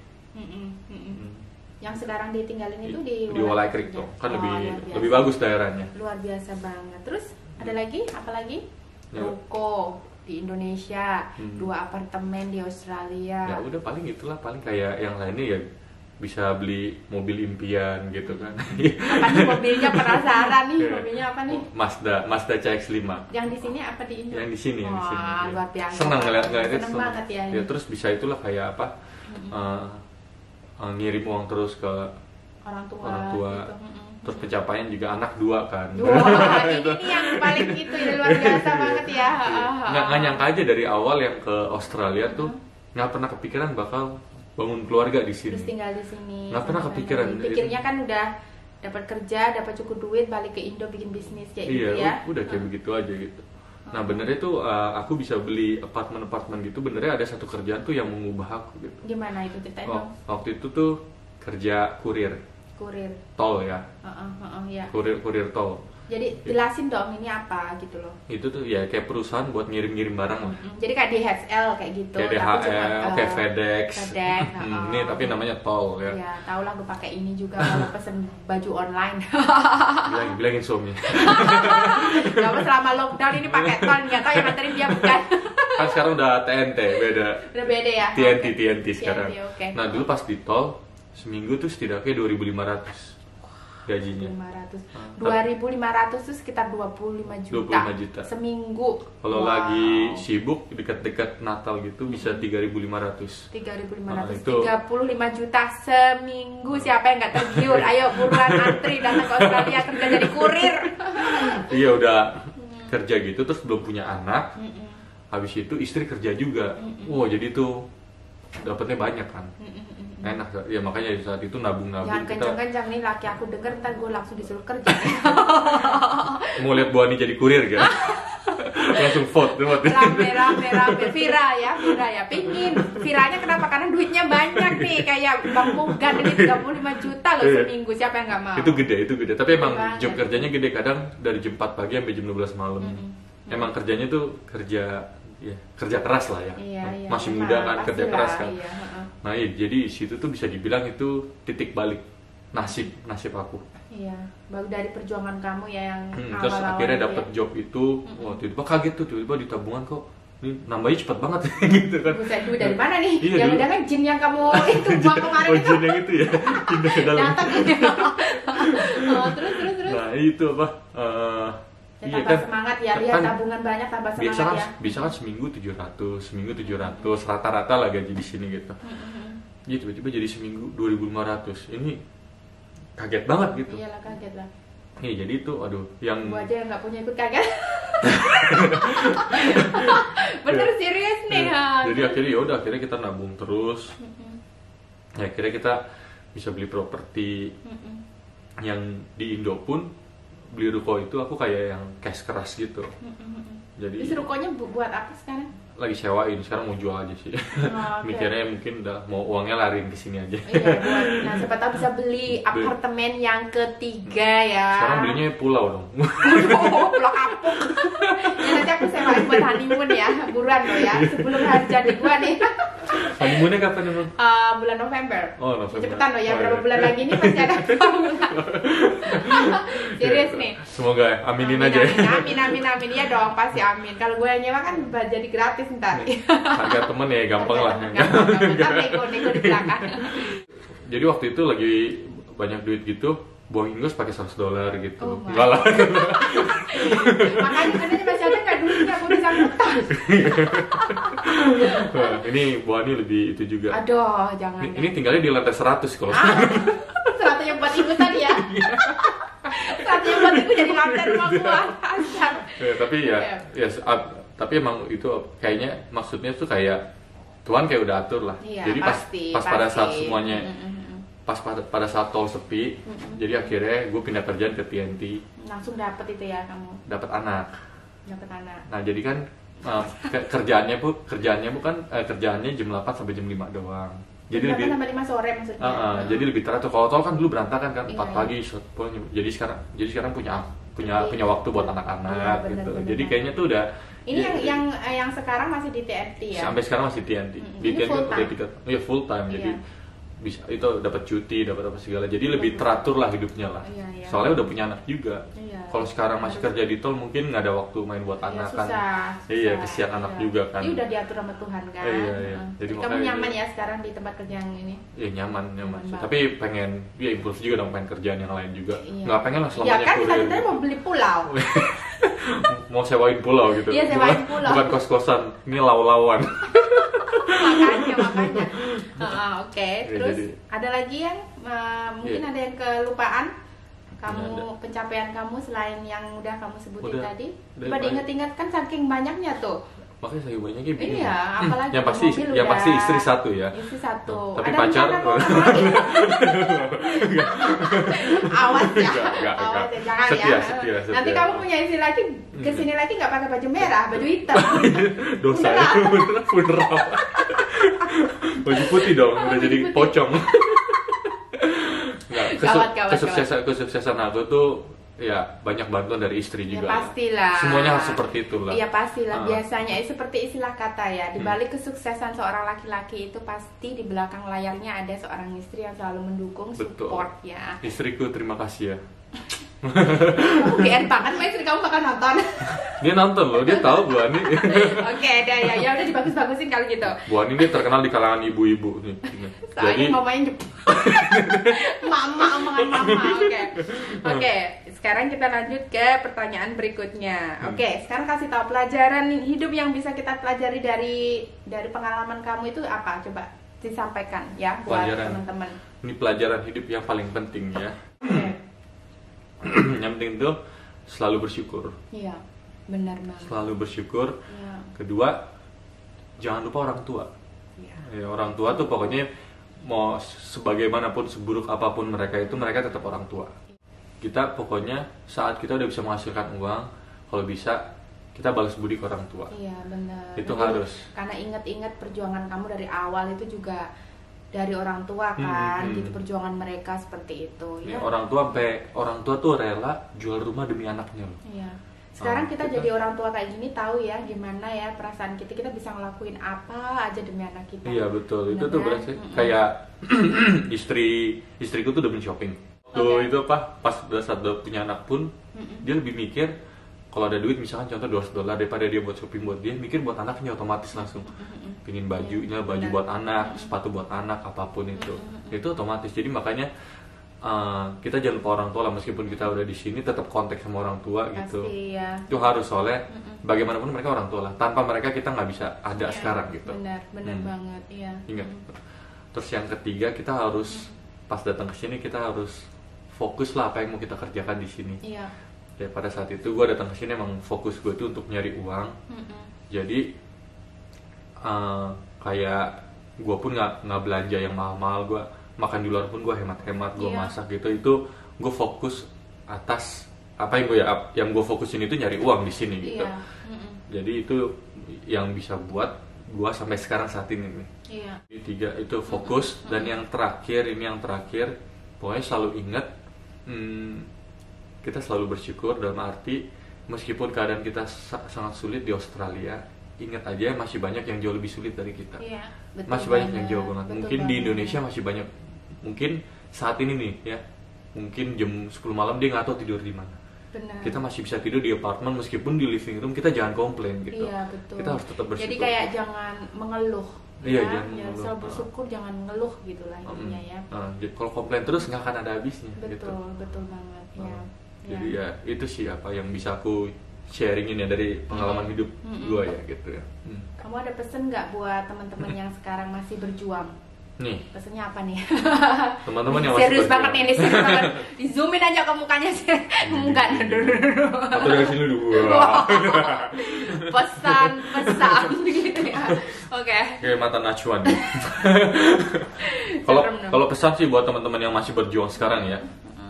Speaker 1: Yang
Speaker 2: sekarang ditinggalin itu di
Speaker 1: Walleye Creek tuh. Kan lebih bagus daerahnya.
Speaker 2: Luar biasa banget. Terus ada lagi apa lagi? Ruko di Indonesia, 2 apartemen di Australia.
Speaker 1: Ya udah paling itulah, paling kayak yang lainnya ya bisa beli mobil impian gitu kan.
Speaker 2: Apa nih mobilnya, penasaran nih, mobilnya apa nih?
Speaker 1: Mazda CX-5.
Speaker 2: Yang di sini apa di Indo?
Speaker 1: Yang di sini,
Speaker 2: luar biasa.
Speaker 1: Senang ngeliat itu.
Speaker 2: Senang banget ya.
Speaker 1: Ya terus bisa itulah kayak apa? Ngirim uang terus ke orang tua gitu. Terus pencapaian juga anak 2 kan.
Speaker 2: Wah, ini nih yang paling gitu ya, luar biasa banget ya.
Speaker 1: Nggak nyangka aja dari awal yang ke Australia tuh nggak pernah kepikiran bakal bangun keluarga di sini.
Speaker 2: Terus tinggal di sini.
Speaker 1: Nggak pernah kepikiran.
Speaker 2: Pikirnya kan udah dapat kerja, dapat cukup duit, balik ke Indo bikin bisnis kayak gitu ya.
Speaker 1: Iya, udah kayak begitu aja gitu. Nah benernya tuh aku bisa beli apartemen gitu, benernya ada satu kerjaan tuh yang mengubah aku gitu.
Speaker 2: Gimana itu, ceritain dong.
Speaker 1: Waktu itu tuh kerja kurir tol ya.
Speaker 2: Ya.
Speaker 1: Kurir tol.
Speaker 2: Jadi jelasin dong ini apa gitu loh.
Speaker 1: Itu tuh ya kayak perusahaan buat ngirim barang lah.
Speaker 2: Jadi kayak DHL kayak gitu.
Speaker 1: Kayak DHL, kayak FedEx. Ini tapi namanya tol ya.
Speaker 2: Iya, tau lah gue pakai ini juga kalau pesen baju online.
Speaker 1: Bilangin suami.
Speaker 2: Gak apa, selama lockdown ini pakai tol, nggak tahu yang nganterin dia bukan.
Speaker 1: Kan sekarang udah TNT, beda.
Speaker 2: Udah beda ya.
Speaker 1: TNT sekarang.
Speaker 2: Okay.
Speaker 1: Nah dulu pas di tol seminggu tuh setidaknya 2.500 gajinya.
Speaker 2: 2.500 tuh sekitar 25 juta seminggu.
Speaker 1: Kalau lagi sibuk dekat-dekat Natal gitu bisa 3.500.
Speaker 2: 3.500, 35 juta seminggu. Siapa yang nggak tergiur? Ayo buruan antri datang ke Australia kerja jadi kurir.
Speaker 1: Iya udah kerja gitu terus belum punya anak. Habis itu istri kerja juga. Wow, jadi tuh dapatnya banyak kan. Enak ya, makanya saat itu nabung.
Speaker 2: Jangan kencang-kencang nih, laki aku denger ntar gue langsung disuruh kerja.
Speaker 1: Mau lihat Bu Ani jadi kurir kan? Langsung vote.
Speaker 2: Rame. Vira ya, pingin. Viranya kenapa? Karena duitnya banyak nih, kayak Bang Mugan ini 35 juta loh seminggu, siapa yang nggak mau?
Speaker 1: Itu gede. Tapi emang job kerjanya gede, kadang dari jam 4 pagi sampai jam 12 malam. Emang kerjanya tuh kerja keras lah ya.
Speaker 2: Iya,
Speaker 1: masih muda kan, kerja keras kan.
Speaker 2: Iya.
Speaker 1: Nah iya, jadi situ tuh bisa dibilang itu titik balik nasib aku.
Speaker 2: Iya, baru dari perjuangan kamu ya yang awal-awal.
Speaker 1: Terus akhirnya dapat job itu, wah tiba-tiba kaget tuh, tiba-tiba di tabungan kok ini nambahnya cepet banget gitu kan.
Speaker 2: Buset, duit dari mana nih?
Speaker 1: Iya,
Speaker 2: yang udah kan jin yang kamu itu buang kemarin itu.
Speaker 1: Jin yang itu ya, pindah ke dalam.
Speaker 2: Terus.
Speaker 1: Nah itu apa?
Speaker 2: Tambah semangat ya, lihat tabungan banyak tambah semangat ya.
Speaker 1: Bisa kan seminggu 700, rata-rata lah gaji di sini gitu. Iya tiba-tiba jadi seminggu 2.500. Ini kaget banget gitu.
Speaker 2: Iyalah, kaget lah.
Speaker 1: Iya jadi itu, aduh, yang
Speaker 2: gua aja yang nggak punya ikut kaget. Bener serius nih.
Speaker 1: Jadi akhirnya kita nabung terus. Ya akhirnya kita bisa beli properti. Yang di Indo pun beli ruko itu aku kayak yang cash keras gitu. Jadi
Speaker 2: Terus rukonya buat apa sekarang?
Speaker 1: lagi sewain, sekarang mau jual aja sih.
Speaker 2: Okay.
Speaker 1: Mikirnya mungkin udah mau uangnya lariin ke sini aja.
Speaker 2: Iya, nah siapa tahu bisa beli apartemen yang ketiga ya.
Speaker 1: Sekarang belinya pulau dong.
Speaker 2: Pulau kapuk. Ya nanti aku sewain buat honeymoon ya, buruan loh ya, sebelum hari jadi gua nih.
Speaker 1: Honeymoonnya kapan emang?
Speaker 2: Bulan November.
Speaker 1: Oh, November.
Speaker 2: Cepetan loh ya,
Speaker 1: Oh,
Speaker 2: berapa
Speaker 1: iya.
Speaker 2: bulan lagi ini pasti ada pembulan. Serius nih.
Speaker 1: Semoga ya, aminin aja ya.
Speaker 2: Amin ya dong, pasti amin. Kalau gue yang nyewa kan jadi gratis ntar.
Speaker 1: Harga temen ya gampang lah.
Speaker 2: Gampang. Ntar nego di belakang.
Speaker 1: Jadi waktu itu lagi banyak duit gitu, buangin gue pakai $100 gitu.
Speaker 2: Oh my
Speaker 1: Enggak lah.
Speaker 2: Makanya katanya masih ada nggak duitnya, aku bisa ngutang.
Speaker 1: Nah, ini Bu Ani lebih itu juga.
Speaker 2: Aduh, jangan.
Speaker 1: Ini tinggalnya di lantai 100 kalau.
Speaker 2: Seratnya buat ibu tadi ya. Seratnya buat ibu jadi lantai rumah gua. Asal.
Speaker 1: Ya, tapi tapi emang itu kayaknya maksudnya tuh kayak Tuhan kayak udah atur lah.
Speaker 2: Iya,
Speaker 1: Jadi
Speaker 2: pasti.
Speaker 1: pas pada saat semuanya pas pada saat tol sepi, jadi akhirnya gue pindah kerjaan ke TNT,
Speaker 2: Langsung dapet itu ya kamu.
Speaker 1: dapat anak.
Speaker 2: Dapet anak.
Speaker 1: Nah jadi kan kerjaannya bukan kerjaannya jam 8 sampai jam 5 doang. Jadi
Speaker 2: Jam
Speaker 1: lebih
Speaker 2: 8 sampai 5 sore maksudnya.
Speaker 1: jadi lebih teratur. Kalau tol kan dulu berantakan kan, 4
Speaker 2: Iya,
Speaker 1: pagi pulang. Jadi sekarang punya waktu buat anak-anak
Speaker 2: Iya, bener,
Speaker 1: gitu.
Speaker 2: bener,
Speaker 1: Jadi
Speaker 2: bener.
Speaker 1: kayaknya tuh udah
Speaker 2: Ini yang sekarang masih di TNT ya.
Speaker 1: sampai sekarang masih TNT. Di
Speaker 2: Ini
Speaker 1: TNT
Speaker 2: full
Speaker 1: udah
Speaker 2: time.
Speaker 1: 3 full time. Jadi
Speaker 2: Iya.
Speaker 1: bisa itu dapat cuti, dapat apa segala. Jadi lebih teratur lah hidupnya lah.
Speaker 2: Iya.
Speaker 1: Soalnya udah punya anak juga.
Speaker 2: Iya.
Speaker 1: Kalau sekarang masih kerja di tol mungkin nggak ada waktu main buat
Speaker 2: Iya,
Speaker 1: anak
Speaker 2: susah,
Speaker 1: kan.
Speaker 2: susah.
Speaker 1: Iya, kesian anak juga kan.
Speaker 2: Ini udah diatur sama Tuhan kan.
Speaker 1: Iya.
Speaker 2: Jadi
Speaker 1: Jadi
Speaker 2: kamu
Speaker 1: makanya
Speaker 2: nyaman
Speaker 1: gitu.
Speaker 2: ya sekarang di tempat kerja yang ini.
Speaker 1: Iya nyaman
Speaker 2: Nyaman
Speaker 1: sih.
Speaker 2: banget.
Speaker 1: Tapi pengen improve juga dong, pengen kerjaan yang lain juga.
Speaker 2: Iya.
Speaker 1: Nggak pengen lah
Speaker 2: Ya
Speaker 1: selamanya
Speaker 2: kan
Speaker 1: kuliah.
Speaker 2: kita mau beli pulau.
Speaker 1: Mau sewain pulau gitu.
Speaker 2: Iya, sewain pulau.
Speaker 1: Bukan kos-kosan, ini law-lawan.
Speaker 2: makanya. Oke.
Speaker 1: Ya,
Speaker 2: Terus
Speaker 1: jadi-
Speaker 2: ada lagi yang mungkin
Speaker 1: Iya.
Speaker 2: ada yang kelupaan kamu
Speaker 1: Ada.
Speaker 2: pencapaian kamu selain yang udah kamu sebutin
Speaker 1: Udah.
Speaker 2: tadi.
Speaker 1: Udah
Speaker 2: Coba
Speaker 1: banyak.
Speaker 2: diinget-inget kan saking banyaknya tuh.
Speaker 1: Makanya saya banyaknya bingung.
Speaker 2: Iya, apalagi
Speaker 1: yang pasti
Speaker 2: mobil
Speaker 1: yang
Speaker 2: udah.
Speaker 1: pasti istri satu ya.
Speaker 2: Istri satu.
Speaker 1: Tapi
Speaker 2: Ada
Speaker 1: pacar?
Speaker 2: rencana mau apa lagi? Awas ya.
Speaker 1: Enggak.
Speaker 2: Awas ya, jangan
Speaker 1: Setia,
Speaker 2: ya.
Speaker 1: setia.
Speaker 2: Nanti kamu punya istri lagi kesini lagi nggak pakai baju merah, baju hitam.
Speaker 1: Dosa ya, beneran. Baju putih dong, udah
Speaker 2: Baju
Speaker 1: jadi
Speaker 2: putih.
Speaker 1: pocong. Nggak,
Speaker 2: Gawat.
Speaker 1: kesuksesan aku tuh ya banyak bantuan dari istri
Speaker 2: Ya
Speaker 1: juga.
Speaker 2: pastilah.
Speaker 1: Semuanya harus seperti itulah.
Speaker 2: Iya pastilah.
Speaker 1: Ah.
Speaker 2: Biasanya seperti istilah kata ya, di balik kesuksesan seorang laki-laki itu pasti di belakang layarnya ada seorang istri yang selalu mendukung,
Speaker 1: Betul.
Speaker 2: support ya.
Speaker 1: Istriku terima kasih ya.
Speaker 2: Kamu GR banget, sama istri kamu bakal nonton.
Speaker 1: Dia nonton loh, dia tahu Bu Ani.
Speaker 2: Oke, ada ya udah dibagus-bagusin kalau gitu.
Speaker 1: Bu Ani ini terkenal di kalangan ibu-ibu nih.
Speaker 2: Soalnya ngomongnya mama, omongan mama. Oke. Sekarang kita lanjut ke pertanyaan berikutnya. Oke, sekarang kasih tahu pelajaran hidup yang bisa kita pelajari dari pengalaman kamu itu apa? Coba disampaikan ya buat
Speaker 1: Pelajaran.
Speaker 2: teman-teman.
Speaker 1: Ini pelajaran hidup yang paling penting ya.
Speaker 2: Oke.
Speaker 1: Yang penting tuh selalu bersyukur.
Speaker 2: Iya, benar banget.
Speaker 1: Selalu bersyukur.
Speaker 2: Iya.
Speaker 1: Kedua, jangan lupa orang tua.
Speaker 2: Iya.
Speaker 1: Ya, orang tua tuh pokoknya mau sebagaimanapun seburuk apapun mereka itu, mereka tetap orang tua. Kita pokoknya saat kita udah bisa menghasilkan uang, kalau bisa kita balas budi ke orang tua.
Speaker 2: Iya, benar.
Speaker 1: Itu
Speaker 2: Jadi,
Speaker 1: harus.
Speaker 2: Karena ingat-ingat perjuangan kamu dari awal itu juga dari orang tua kan, gitu perjuangan mereka seperti itu.
Speaker 1: Ya,
Speaker 2: Ya.
Speaker 1: orang tua tuh rela jual rumah demi anaknya loh.
Speaker 2: Iya. Sekarang kita
Speaker 1: kita-
Speaker 2: jadi orang tua kayak gini tahu ya gimana ya perasaan kita bisa ngelakuin apa aja demi anak kita.
Speaker 1: Iya betul, itu
Speaker 2: Bener
Speaker 1: tuh
Speaker 2: kan?
Speaker 1: berarti kayak istriku tuh udah shopping. Tuh
Speaker 2: Oke.
Speaker 1: itu apa? Pas saat udah punya anak pun dia lebih mikir kalau ada duit misalkan contoh $200 daripada dia buat shopping buat dia, mikir buat anaknya otomatis langsung. Pingin bajunya, baju
Speaker 2: Benar.
Speaker 1: buat anak, sepatu buat anak, apapun itu. Itu otomatis. Jadi makanya kita jangan lupa orang tua lah, meskipun kita udah di sini tetap kontak sama orang tua gitu.
Speaker 2: Pasti ya.
Speaker 1: Itu harus, soalnya bagaimanapun mereka orang tua lah. Tanpa mereka kita nggak bisa ada
Speaker 2: Iya,
Speaker 1: sekarang gitu.
Speaker 2: Benar banget, iya.
Speaker 1: Ingat. Terus yang ketiga kita harus pas datang ke sini kita harus fokus lah apa yang mau kita kerjakan di sini.
Speaker 2: Iya.
Speaker 1: Ya pada saat itu gue datang ke sini emang fokus gue tuh untuk nyari uang. Jadi kayak gue pun nggak belanja yang mahal-mahal, gue makan di luar pun gue hemat-hemat, gue
Speaker 2: Iya.
Speaker 1: masak gitu. Itu gue fokus atas apa yang gue fokusin itu nyari uang di sini gitu.
Speaker 2: Iya.
Speaker 1: Jadi itu yang bisa buat gue sampai sekarang saat ini nih.
Speaker 2: Iya.
Speaker 1: Tiga itu fokus. Dan yang terakhir pokoknya selalu ingat, kita selalu bersyukur dalam arti meskipun keadaan kita sangat sulit di Australia, ingat aja masih banyak yang jauh lebih sulit dari kita.
Speaker 2: Iya, betul
Speaker 1: masih banyak
Speaker 2: banget.
Speaker 1: yang jauh banget.
Speaker 2: Betul
Speaker 1: Mungkin di
Speaker 2: banget.
Speaker 1: Indonesia masih banyak. Mungkin saat ini nih ya, mungkin jam 10 malam dia nggak tahu tidur di mana.
Speaker 2: Benar.
Speaker 1: Kita masih bisa tidur di apartemen, meskipun di living room kita jangan komplain gitu.
Speaker 2: Iya, betul.
Speaker 1: Kita harus tetap bersyukur.
Speaker 2: Jadi kayak jangan mengeluh.
Speaker 1: Iya,
Speaker 2: ya,
Speaker 1: jangan
Speaker 2: ya,
Speaker 1: mengeluh.
Speaker 2: selalu bersyukur, jangan mengeluh gitu lah intinya ya.
Speaker 1: Jadi kalau komplain terus nggak akan ada habisnya.
Speaker 2: Betul,
Speaker 1: Gitu.
Speaker 2: betul banget ya.
Speaker 1: Jadi ya itu sih apa yang bisa aku sharingin ya dari pengalaman hidup gue ya gitu ya.
Speaker 2: Kamu ada pesen nggak buat teman-teman yang sekarang masih berjuang?
Speaker 1: Nih,
Speaker 2: Pesennya apa nih?
Speaker 1: teman-teman yang masih
Speaker 2: serius
Speaker 1: berjuang.
Speaker 2: banget nih, ini serius banget. Di zoomin aja ke mukanya sih. Enggak,
Speaker 1: Atau dari sini dulu.
Speaker 2: pesan gitu ya. Oke.
Speaker 1: Kayak mata Nachuan.
Speaker 2: Serem dong.
Speaker 1: Kalau pesan sih buat teman-teman yang masih berjuang sekarang ya.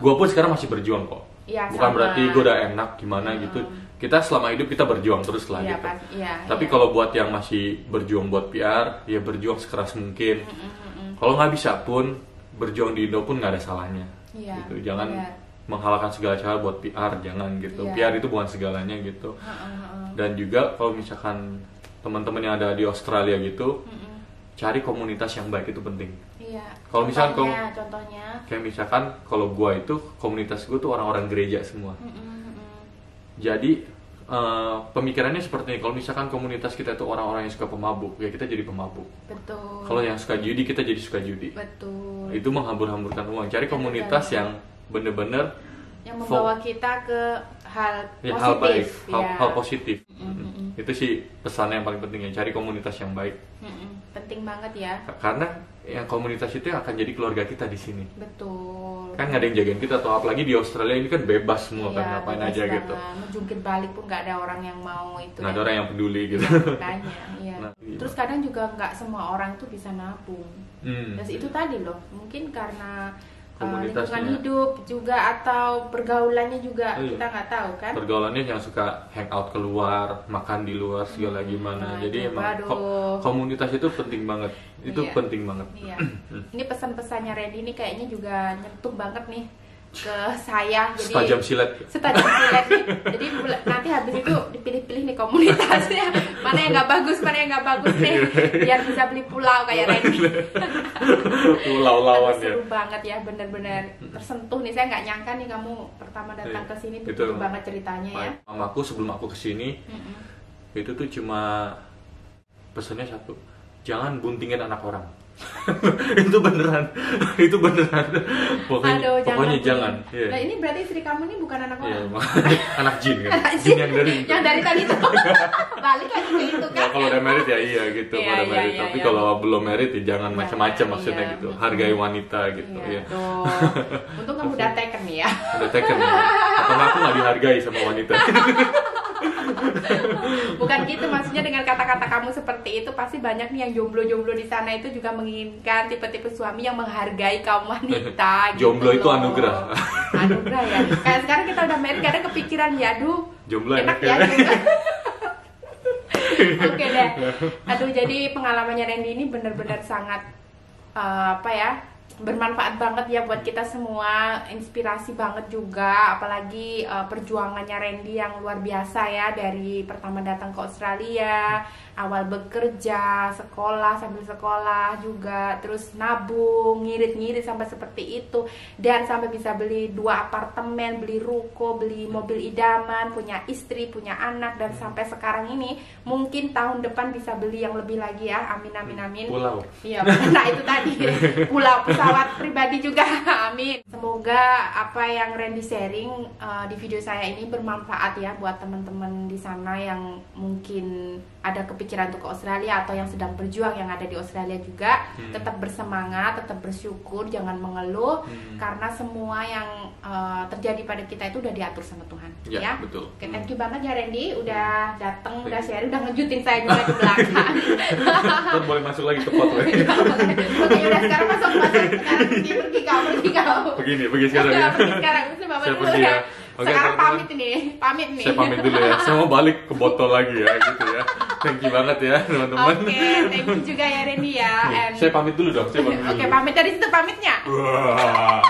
Speaker 1: Gue pun sekarang masih berjuang kok.
Speaker 2: Iya,
Speaker 1: Bukan
Speaker 2: sama.
Speaker 1: berarti gue udah enak gimana gitu. Kita selama hidup kita berjuang terus lah
Speaker 2: Iya,
Speaker 1: gitu.
Speaker 2: iya,
Speaker 1: Tapi
Speaker 2: iya.
Speaker 1: kalau buat yang masih berjuang buat PR, ya berjuang sekeras mungkin. Kalau nggak bisa pun berjuang di Indo pun nggak ada salahnya.
Speaker 2: Iya,
Speaker 1: Gitu. Jangan
Speaker 2: benar.
Speaker 1: menghalalkan segala cara buat PR, jangan gitu.
Speaker 2: Iya.
Speaker 1: PR itu bukan segalanya gitu. Dan juga kalau misalkan teman-teman yang ada di Australia gitu, cari komunitas yang baik itu penting.
Speaker 2: Iya.
Speaker 1: Kalau misalkan
Speaker 2: contohnya.
Speaker 1: Kayak misalkan kalau gua itu komunitas gua tuh orang-orang gereja semua. Jadi pemikirannya seperti ini. Kalau misalkan komunitas kita itu orang-orang yang suka pemabuk, ya kita jadi pemabuk.
Speaker 2: Betul.
Speaker 1: Kalau yang suka judi, kita jadi suka judi.
Speaker 2: Betul.
Speaker 1: Itu menghambur-hamburkan uang. Cari komunitas
Speaker 2: betul.
Speaker 1: yang bener-bener
Speaker 2: Yang membawa kita ke hal
Speaker 1: ya, hal baik,
Speaker 2: positif.
Speaker 1: hal positif. Itu sih pesannya yang paling penting ya. Cari komunitas yang baik.
Speaker 2: Penting banget ya.
Speaker 1: Karena yang komunitas itu yang akan jadi keluarga kita di sini.
Speaker 2: Betul.
Speaker 1: Kan nggak ada yang jagain kita, atau apalagi di Australia ini kan bebas semua kan, ngapain
Speaker 2: bebas
Speaker 1: aja
Speaker 2: banget.
Speaker 1: gitu.
Speaker 2: Menjungkit balik pun nggak ada orang yang mau itu.
Speaker 1: Nggak ada orang yang peduli gitu.
Speaker 2: Makanya, iya.
Speaker 1: Nah, iya.
Speaker 2: Terus kadang juga nggak semua orang tuh bisa nabung. Terus itu tadi loh, mungkin karena
Speaker 1: Komunitasnya.
Speaker 2: lingkungan hidup juga atau pergaulannya juga
Speaker 1: Iya.
Speaker 2: kita nggak tahu kan.
Speaker 1: Pergaulannya yang suka hangout keluar, makan di luar segala gimana.
Speaker 2: Nah,
Speaker 1: Jadi
Speaker 2: itu,
Speaker 1: emang
Speaker 2: waduh.
Speaker 1: komunitas itu penting banget. Itu
Speaker 2: Iya.
Speaker 1: penting banget.
Speaker 2: Iya. Ini pesan-pesannya Randy ini kayaknya juga nyentuh banget nih ke saya. Jadi
Speaker 1: Setajam silet.
Speaker 2: setajam silet nih. Jadi nanti habis itu dipilih-pilih nih komunitasnya. Mana yang nggak bagus, mana yang nggak bagus nih. Biar bisa beli pulau kayak Randy.
Speaker 1: Pulau lawan
Speaker 2: Aduh,
Speaker 1: ya.
Speaker 2: seru banget ya, bener-bener tersentuh nih. Saya nggak nyangka nih kamu pertama datang ke sini
Speaker 1: Itu.
Speaker 2: begitu banget ceritanya ya.
Speaker 1: Mamaku sebelum aku kesini, itu tuh cuma pesannya satu, jangan buntingin anak orang. Itu beneran. Pokoknya jangan. Iya.
Speaker 2: Nah ini berarti istri kamu ini bukan anak
Speaker 1: Iya,
Speaker 2: orang.
Speaker 1: anak jin kan.
Speaker 2: Anak
Speaker 1: Jin yang dari
Speaker 2: yang dari tadi tuh balik lagi ke itu
Speaker 1: Ya,
Speaker 2: kan.
Speaker 1: kalau udah married ya iya gitu,
Speaker 2: Iya,
Speaker 1: kalau udah
Speaker 2: iya,
Speaker 1: married.
Speaker 2: iya,
Speaker 1: Tapi
Speaker 2: iya.
Speaker 1: kalau belum married ya jangan
Speaker 2: Jangan,
Speaker 1: macam-macam maksudnya
Speaker 2: iya.
Speaker 1: gitu. Hargai wanita gitu
Speaker 2: Iya,
Speaker 1: ya.
Speaker 2: tuh. Untung kamu udah taken nih ya.
Speaker 1: Udah taken ya. Atau aku nggak dihargai sama wanita.
Speaker 2: Bukan gitu, maksudnya dengan kata-kata kamu seperti itu pasti banyak nih yang jomblo-jomblo di sana itu juga menginginkan tipe-tipe suami yang menghargai kaum wanita. Gitu
Speaker 1: Jomblo itu
Speaker 2: loh.
Speaker 1: anugerah.
Speaker 2: Anugerah ya. Kayak sekarang kita udah married kadang kepikiran ya, aduh.
Speaker 1: Jomblo
Speaker 2: enak
Speaker 1: enak
Speaker 2: ya.
Speaker 1: ya.
Speaker 2: Jomblo. Oke deh. Aduh, jadi pengalamannya Randy ini benar-benar sangat bermanfaat banget ya buat kita semua, inspirasi banget juga, apalagi perjuangannya Randy yang luar biasa ya, dari pertama datang ke Australia, awal bekerja, sekolah sambil sekolah juga, terus nabung, ngirit-ngirit sampai seperti itu, dan sampai bisa beli 2 apartemen, beli ruko, beli mobil idaman, punya istri, punya anak, dan sampai sekarang ini mungkin tahun depan bisa beli yang lebih lagi ya, amin amin amin.
Speaker 1: Pulau.
Speaker 2: Iya, nah itu tadi pulau pesawat pribadi juga, amin. Semoga apa yang Randy sharing di video saya ini bermanfaat ya buat teman-teman di sana yang mungkin ada kepikiran untuk ke Australia atau yang sedang berjuang yang ada di Australia juga. Tetap bersemangat, tetap bersyukur, jangan mengeluh karena semua yang terjadi pada kita itu udah diatur sama Tuhan.
Speaker 1: Ya, betul.
Speaker 2: Oke, thank you banget ya Randy udah datang, udah sharing, udah ngejutin saya juga di belakang.
Speaker 1: Ntar boleh masuk lagi ke pot lagi.
Speaker 2: Oke, udah sekarang masuk sekarang pergi kau.
Speaker 1: Begini sekarang ya.
Speaker 2: Pergi sekarang, mesti bapak
Speaker 1: Saya
Speaker 2: dulu
Speaker 1: pergi
Speaker 2: ya.
Speaker 1: ya.
Speaker 2: Sekarang
Speaker 1: teman-teman.
Speaker 2: pamit nih.
Speaker 1: Saya pamit dulu ya. Saya mau balik ke botol lagi ya, gitu ya. Thank you banget ya, teman-teman.
Speaker 2: Oke, thank you juga ya Randy ya. And...
Speaker 1: Saya pamit dulu dong. Saya pamit dulu.
Speaker 2: Oke, pamit dari situ pamitnya.
Speaker 1: Wah.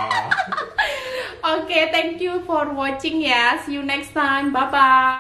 Speaker 2: Oke, thank you for watching ya. See you next time. Bye bye.